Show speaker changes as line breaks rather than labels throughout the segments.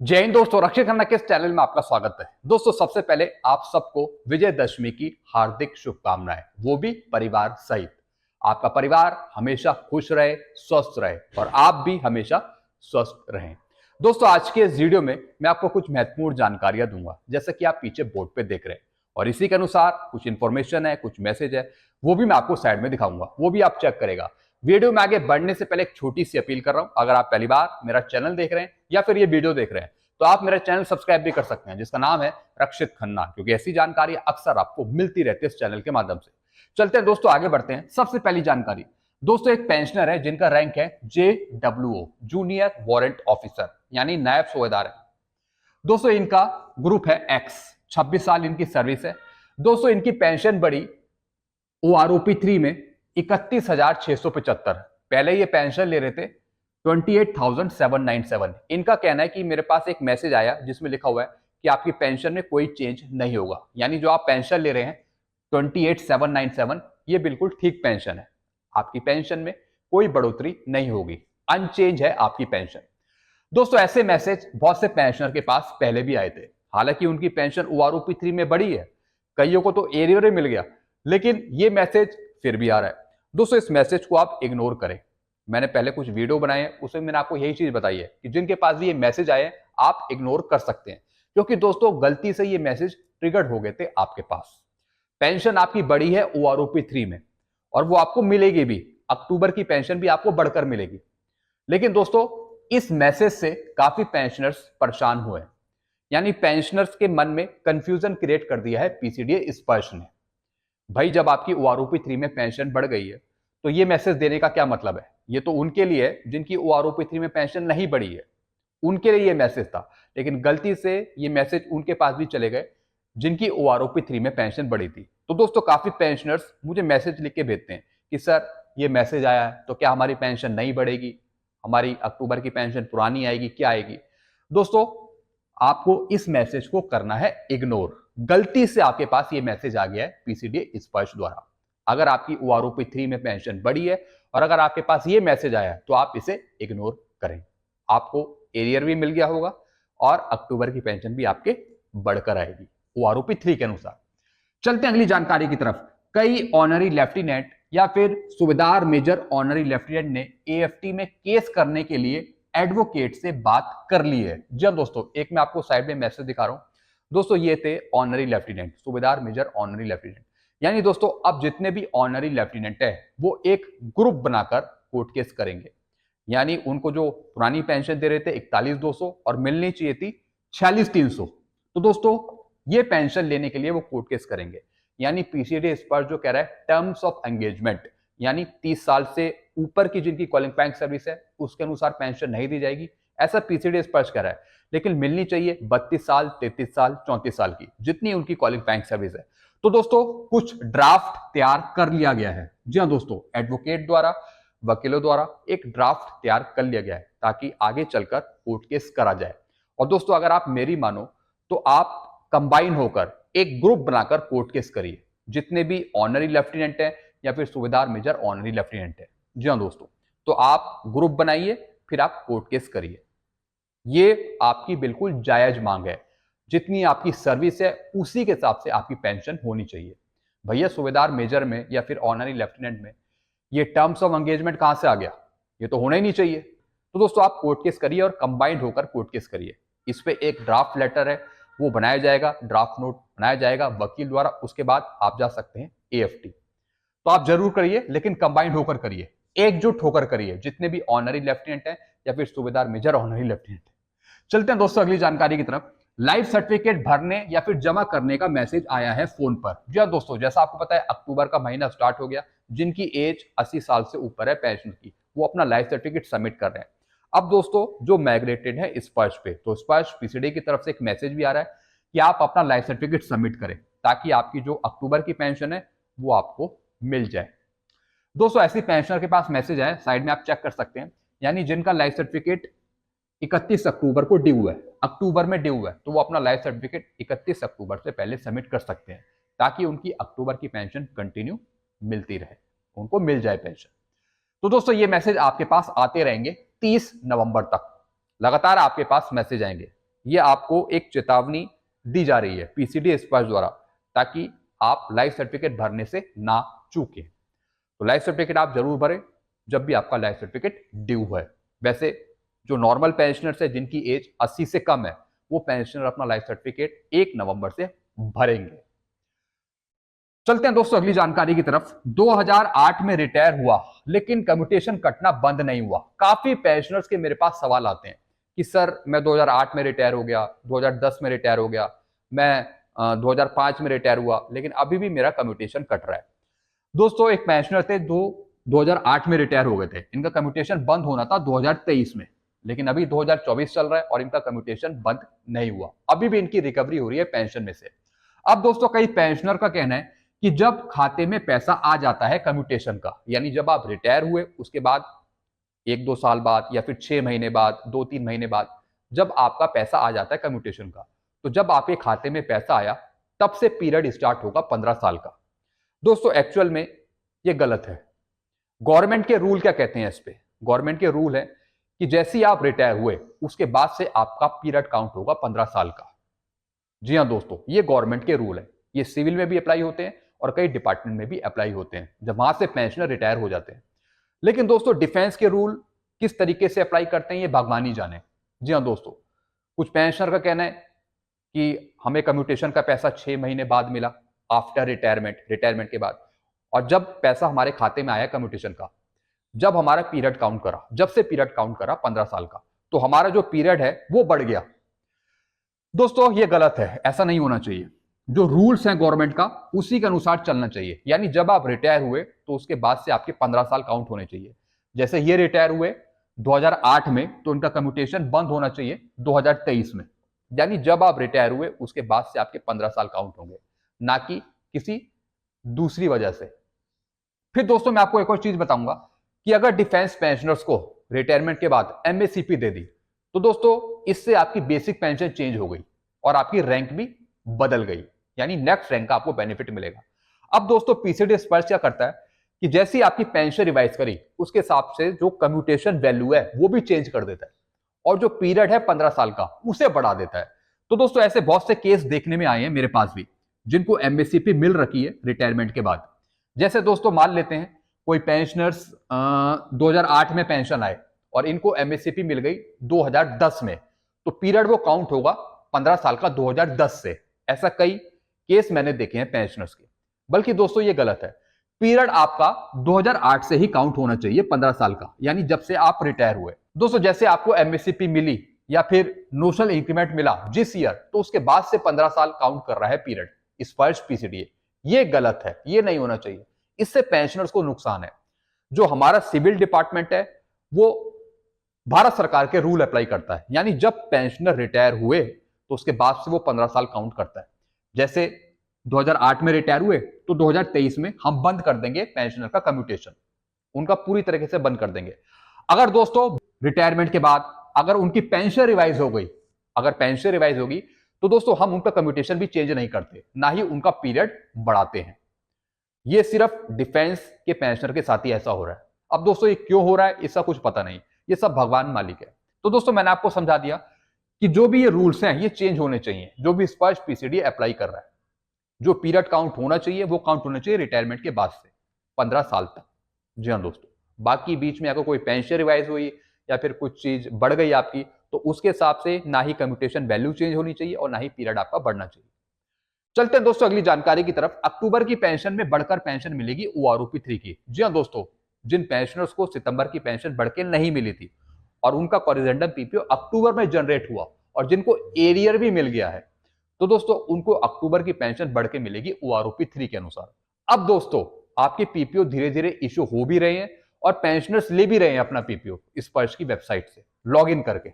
जय हिंद दोस्तों, रक्षित खन्ना के इस चैनल में आपका स्वागत है। दोस्तों, सबसे पहले आप सबको विजयदशमी की हार्दिक शुभकामनाएं, वो भी परिवार सहित। आपका परिवार हमेशा खुश रहे, स्वस्थ रहे और आप भी हमेशा स्वस्थ रहें। दोस्तों, आज के इस वीडियो में मैं आपको कुछ महत्वपूर्ण जानकारियां दूंगा, जैसे कि आप पीछे बोर्ड पे देख रहे हैं, और इसी के अनुसार कुछ इंफॉर्मेशन है, कुछ मैसेज है, वो भी मैं आपको साइड में दिखाऊंगा, वो भी आप चेक करेगा। वीडियो में आगे बढ़ने से पहले एक छोटी सी अपील कर रहा हूं, अगर आप पहली बार मेरा चैनल देख रहे हैं या फिर ये वीडियो देख रहे हैं तो आप मेरा चैनल सब्सक्राइब भी कर सकते हैं, जिसका नाम है रक्षित खन्ना, क्योंकि ऐसी जानकारी अक्सर आपको मिलती रहती है इस चैनल के माध्यम से। चलते हैं दोस्तों, आगे बढ़ते हैं। सबसे पहली जानकारी दोस्तों, एक पेंशनर है जिनका रैंक है JWO, जूनियर वारंट ऑफिसर, यानी नायब सूबेदार है। दोस्तों, इनका ग्रुप है X, 26 साल इनकी सर्विस है। दोस्तों, इनकी पेंशन बढ़ी OROP 3 में 31,675। पहले ये पेंशन ले रहे थे 28,797। इनका कहना है कि मेरे पास एक मैसेज आया जिसमें लिखा हुआ है कि आपकी पेंशन में कोई चेंज नहीं होगा, यानी जो आप पेंशन ले रहे हैं 28,797, ये बिल्कुल ठीक पेंशन है। आपकी पेंशन में कोई बढ़ोतरी नहीं होगी, अनचेंज है आपकी पेंशन। दोस्तों, ऐसे मैसेज बहुत से पेंशनर के पास पहले भी आए थे। हालांकि उनकी पेंशन OROP 3 में बढ़ी है, कईयों को तो एरियर मिल गया, लेकिन ये मैसेज फिर भी आ रहा है। दोस्तों, इस मैसेज को आप इग्नोर करें। मैंने पहले कुछ वीडियो बनाए हैं, उसमें मैंने आपको यही चीज बताई है कि जिनके पास भी ये मैसेज आए आप इग्नोर कर सकते हैं, क्योंकि दोस्तों गलती से ये मैसेज ट्रिगर्ड हो गए थे आपके पास। पेंशन आपकी बढ़ी है OROP 3 में, और वो आपको मिलेगी भी। अक्टूबर की पेंशन भी आपको बढ़कर मिलेगी। लेकिन दोस्तों, इस मैसेज से काफी पेंशनर्स परेशान हुए, यानी पेंशनर्स के मन में कंफ्यूजन क्रिएट कर दिया है PCDA स्पर्श ने। भाई, जब आपकी OROP 3 में पेंशन बढ़ गई है तो ये मैसेज देने का क्या मतलब है? ये तो उनके लिए है जिनकी OROP 3 में पेंशन नहीं बढ़ी है, उनके लिए ये मैसेज था। लेकिन गलती से ये मैसेज उनके पास भी चले गए जिनकी OROP 3 में पेंशन बढ़ी थी। तो दोस्तों, काफी पेंशनर्स मुझे मैसेज लिख के भेजते हैं कि सर, ये मैसेज आया है तो क्या हमारी पेंशन नहीं बढ़ेगी, हमारी अक्टूबर की पेंशन पुरानी आएगी, क्या आएगी? दोस्तों, आपको इस मैसेज को करना है इग्नोर। गलती से आपके पास ये मैसेज आ गया है PCDA स्पर्श द्वारा। अगर आपकी OROP 3 में पेंशन बढ़ी है और अगर आपके पास ये मैसेज आया है तो आप इसे इग्नोर करें। आपको एरियर भी मिल गया होगा और अक्टूबर की पेंशन भी आपके बढ़कर आएगी OROP 3 के अनुसार। चलते हैं अगली जानकारी की तरफ। कई ऑनरी लेफ्टिनेंट या फिर सूबेदार मेजर ऑनरी लेफ्टिनेंट ने AFT में केस करने के लिए एडवोकेट से बात कर ली है। जी हाँ दोस्तों, एक मैं आपको साइड में मैसेज दिखा रहा हूं। दोस्तों, ये थे ऑनरी लेफ्टिनेंट, सूबेदार मेजर ऑनरी लेफ्टिनेंट। यानी दोस्तों, अब जितने भी ऑनरी लेफ्टिनेंट है वो एक ग्रुप बनाकर कोर्ट केस करेंगे। यानी उनको जो पुरानी पेंशन दे रहे थे 41,200 और मिलनी चाहिए थी 46,300, तो दोस्तों ये पेंशन लेने के लिए वो कोर्ट केस करेंगे। यानी PCDA इस पर जो कह रहा है टर्म्स ऑफ एंगेजमेंट, यानी 30 साल से ऊपर की जिनकी क्वालिफाइंग सर्विस है उसके अनुसार पेंशन नहीं दी जाएगी, ऐसा PCDA स्पष्ट कह रहा है। लेकिन मिलनी चाहिए 32 साल, 33 साल, 34 साल की, जितनी उनकी क्वालिफाइंग सर्विस है। तो दोस्तों, कुछ ड्राफ्ट तैयार कर लिया गया है। जी हाँ दोस्तों, एडवोकेट द्वारा, वकीलों द्वारा एक ड्राफ्ट तैयार कर लिया गया है ताकि आगे चलकर कोर्ट केस करा जाए। और दोस्तों, अगर आप मेरी मानो तो आप कंबाइन होकर एक ग्रुप बनाकर कोर्ट केस करिए, जितने भी ऑनरी लेफ्टिनेंट है या फिर सूबेदार मेजर ऑनरी लेफ्टिनेंट है। जी हाँ दोस्तों, तो आप ग्रुप बनाइए, फिर आप कोर्ट केस करिए। ये आपकी बिल्कुल जायज मांग है। जितनी आपकी सर्विस है उसी के हिसाब से आपकी पेंशन होनी चाहिए। भैया, सूबेदार मेजर में या फिर ऑनरी लेफ्टिनेंट में ये टर्म्स ऑफ एंगेजमेंट कहां से आ गया? ये तो होना ही नहीं चाहिए। तो दोस्तों, आप कोर्ट केस करिए और कंबाइंड होकर कोर्ट केस करिए। इस पे एक ड्राफ्ट लेटर है, वो बनाया जाएगा, ड्राफ्ट नोट बनाया जाएगा वकील द्वारा। उसके बाद आप जा सकते हैं AFT। तो आप जरूर करिए, लेकिन कंबाइंड होकर करिए, एकजुट होकर करिए, जितने भी ऑनरी लेफ्टिनेंट हैं या फिर सूबेदार मेजर ऑनरी लेफ्टिनेंट है। चलते हैं दोस्तों अगली जानकारी की तरफ। लाइफ सर्टिफिकेट भरने या फिर जमा करने का मैसेज आया है फोन पर। जी हाँ दोस्तों, जैसा आपको पता है अक्टूबर का महीना स्टार्ट हो गया। जिनकी एज 80 साल से ऊपर है पेंशन की, वो अपना लाइफ सर्टिफिकेट सबमिट कर रहे हैं। अब दोस्तों, जो माइग्रेटेड है स्पर्श पे, तो स्पर्श PCDA की तरफ से एक मैसेज भी आ रहा है कि आप अपना लाइफ सर्टिफिकेट सबमिट करें ताकि आपकी जो अक्टूबर की पेंशन है वो आपको मिल जाए। दोस्तों, ऐसी पेंशनर के पास मैसेज है, साइड में आप चेक कर सकते हैं। यानी जिनका लाइफ सर्टिफिकेट 31 अक्टूबर को ड्यू है, अक्टूबर में ड्यू है, तो वो अपना लाइफ सर्टिफिकेट 31 अक्टूबर से पहले सबमिट कर सकते हैं ताकि उनकी अक्टूबर की पेंशन कंटिन्यू मिलती रहे, उनको मिल जाए पेंशन। तो दोस्तों, ये मैसेज आपके पास आते रहेंगे 30 नवंबर तक, लगातार आपके पास मैसेज आएंगे। ये आपको एक चेतावनी दी जा रही है पीसीडी स्पर्श द्वारा, ताकि आप लाइफ सर्टिफिकेट भरने से ना चूकें। तो लाइफ सर्टिफिकेट आप जरूर भरें जब भी आपका लाइफ सर्टिफिकेट ड्यू है। वैसे जो नॉर्मल पेंशनर्स है जिनकी एज 80 से कम है, वो पेंशनर अपना लाइफ सर्टिफिकेट 1 नवंबर से भरेंगे। चलते हैं दोस्तों अगली जानकारी की तरफ। 2008 में रिटायर हुआ लेकिन कम्यूटेशन कटना बंद नहीं हुआ। काफी पेंशनर्स के मेरे पास सवाल आते हैं कि सर मैं 2008 में रिटायर हो गया, 2010 में रिटायर हो गया, मैं 2005 में रिटायर हुआ, लेकिन अभी भी मेरा कम्यूटेशन कट रहा है। दोस्तों एक पेंशनर थे जो 2008 में रिटायर हो गए थे, इनका कम्यूटेशन बंद होना था 2023 में, लेकिन अभी 2024 चल रहा है और इनका कम्यूटेशन बंद नहीं हुआ, अभी भी इनकी रिकवरी हो रही है पेंशन में से। अब दोस्तों कई पेंशनर का कहना है कि जब खाते में पैसा आ जाता है कम्यूटेशन का, यानी जब आप रिटायर हुए उसके बाद 1-2 साल बाद या फिर 6 महीने बाद, 2-3 महीने बाद, जब आपका पैसा आ जाता है कम्यूटेशन का, तो जब आपके खाते में पैसा आया तब से पीरियड स्टार्ट होगा 15 साल का। दोस्तों एक्चुअल में ये गलत है। गवर्नमेंट के रूल क्या कहते हैं इस पे? गवर्नमेंट के रूल है कि जैसे ही आप रिटायर हुए उसके बाद से आपका पीरियड काउंट होगा 15 साल का। जी हाँ दोस्तों, ये गवर्नमेंट के रूल है। ये सिविल में भी अप्लाई होते हैं और कई डिपार्टमेंट में भी अप्लाई होते हैं जब वहां से पेंशनर रिटायर हो जाते हैं। लेकिन दोस्तों डिफेंस के रूल किस तरीके से अप्लाई करते हैं ये भगवान ही जाने। जी हाँ दोस्तों, कुछ पेंशनर का कहना है कि हमें कम्यूटेशन का पैसा 6 महीने बाद मिला आफ्टर रिटायरमेंट के बाद, और जब पैसा हमारे खाते में आया कम्यूटेशन का, जब हमारा पीरियड काउंट करा, जब से पीरियड काउंट करा 15 साल का, तो हमारा जो पीरियड है वो बढ़ गया। दोस्तों ये गलत है, ऐसा नहीं होना चाहिए। जो रूल्स हैं गवर्नमेंट का उसी के अनुसार चलना चाहिए। यानी जब आप रिटायर हुए तो उसके बाद से आपके 15 साल काउंट होने चाहिए। जैसे ये रिटायर हुए 2008 में, तो इनका कम्यूटेशन बंद होना चाहिए 2023 में। यानी जब आप रिटायर हुए उसके बाद से आपके 15 साल काउंट होंगे, ना कि किसी दूसरी वजह से। फिर दोस्तों मैं आपको एक और चीज बताऊंगा कि अगर डिफेंस पेंशनर्स को रिटायरमेंट के बाद एमएससीपी दे दी, तो दोस्तों इससे आपकी बेसिक पेंशन चेंज हो गई और आपकी रैंक भी बदल गई, यानी नेक्स्ट रैंक का आपको बेनिफिट मिलेगा। अब दोस्तों पीसीडी स्पर्श क्या करता है कि जैसे ही आपकी पेंशन रिवाइज करी उसके हिसाब से जो कम्यूटेशन वैल्यू है वो भी चेंज कर देता है, और जो पीरियड है 15 साल का उसे बढ़ा देता है। तो दोस्तों ऐसे बहुत से केस देखने में आए हैं मेरे पास भी, जिनको एमएससीपी मिल रखी है रिटायरमेंट के बाद। जैसे दोस्तों मान लेते हैं कोई पेंशनर्स 2008 में पेंशन आए और इनको एमएससीपी मिल गई 2010 में, तो पीरियड वो काउंट होगा 15 साल का 2010 से। ऐसा कई केस मैंने देखे हैं पेंशनर्स के। बल्कि दोस्तों ये गलत है, पीरियड आपका 2008 से ही काउंट होना चाहिए 15 साल का, यानी जब से आप रिटायर हुए। दोस्तों जैसे आपको एमएससीपी मिली या फिर नोशनल इंक्रीमेंट मिला जिस ईयर, तो उसके बाद से 15 साल काउंट कर रहा है पीरियड इस फर्स्ट पीसीडी। ये गलत है, ये नहीं होना चाहिए। इससे पेंशनर्स को नुकसान है। जो हमारा सिविल डिपार्टमेंट है वो भारत सरकार के रूल अप्लाई करता है, यानी जब पेंशनर रिटायर हुए तो उसके बाद से वो 15 साल काउंट करता है। जैसे 2008 में रिटायर हुए तो 2023 में हम बंद कर देंगे पेंशनर का कम्यूटेशन, उनका पूरी तरीके से बंद कर देंगे। अगर दोस्तों रिटायरमेंट के बाद अगर उनकी पेंशन रिवाइज हो गई, अगर पेंशन रिवाइज होगी, तो दोस्तों हम उनका कम्यूटेशन भी चेंज नहीं करते, ना ही उनका पीरियड बढ़ाते हैं। ये सिर्फ डिफेंस के पेंशनर के साथ ही ऐसा हो रहा है। अब दोस्तों ये क्यों हो रहा है इसका कुछ पता नहीं, ये सब भगवान मालिक है। तो दोस्तों मैंने आपको समझा दिया कि जो भी ये रूल्स हैं ये चेंज होने चाहिए। जो भी स्पर्श पीसीडी अप्लाई कर रहा है, जो पीरियड काउंट होना चाहिए वो काउंट होना चाहिए रिटायरमेंट के बाद से 15 साल तक। जी हाँ दोस्तों, बाकी बीच में अगर कोई पेंशन रिवाइज हुई या फिर कुछ चीज बढ़ गई आपकी, तो उसके हिसाब से ना ही कम्यूटेशन वैल्यू चेंज होनी चाहिए और ना ही पीरियड आपका बढ़ना चाहिए। चलते हैं दोस्तों अगली जानकारी की तरफ। अक्टूबर की पेंशन में बढ़कर पेंशन मिलेगी ओआरओपी 3 की। जी हाँ दोस्तों, जिन पेंशनर्स को सितंबर की पेंशन बढ़ के नहीं मिली थी और उनका कॉरिजेंडम पीपीओ अक्टूबर में जनरेट हुआ और जिनको एरियर भी मिल गया है, तो दोस्तों उनको अक्टूबर की पेंशन बढ़ के मिलेगी ओआरओपी 3 के अनुसार। अब दोस्तों आपके पीपीओ धीरे धीरे इश्यू हो भी रहे हैं और पेंशनर्स ले भी रहे हैं अपना पीपीओ स्पर्श की वेबसाइट से लॉग इन करके।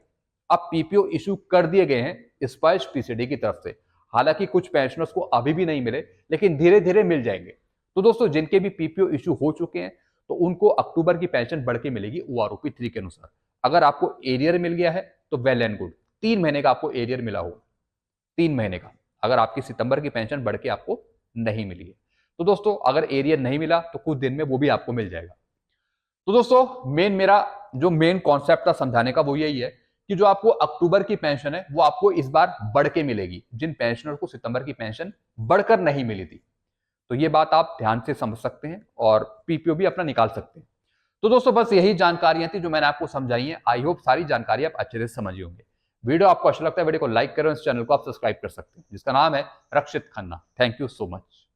अब पीपीओ इश्यू कर दिए गए हैं स्पर्श पीसीडी की तरफ से। हालांकि कुछ पेंशनर्स को अभी भी नहीं मिले, लेकिन धीरे धीरे मिल जाएंगे। तो दोस्तों जिनके भी पीपीओ इश्यू हो चुके हैं तो उनको अक्टूबर की पेंशन बढ़ के मिलेगी ओआरओपी 3 के अनुसार। अगर आपको एरियर मिल गया है तो वेल एंड गुड, 3 महीने का आपको एरियर मिला हो, 3 महीने का, अगर आपकी सितंबर की पेंशन बढ़ के आपको नहीं मिली है। तो दोस्तों अगर एरियर नहीं मिला तो कुछ दिन में वो भी आपको मिल जाएगा। तो दोस्तों मेरा जो मेन कॉन्सेप्ट था समझाने का वो यही है कि जो आपको अक्टूबर की पेंशन है वो आपको इस बार बढ़ के मिलेगी, जिन पेंशनर को सितंबर की पेंशन बढ़कर नहीं मिली थी। तो ये बात आप ध्यान से समझ सकते हैं और पीपीओ भी अपना निकाल सकते हैं। तो दोस्तों बस यही जानकारियां थी जो मैंने आपको समझाई हैं। आई होप सारी जानकारी आप अच्छे से समझे होंगे। वीडियो आपको अच्छा लगता है वीडियो को लाइक करें, इस चैनल को आप सब्सक्राइब कर सकते हैं जिसका नाम है Rakshit Khanna. Thank you so much.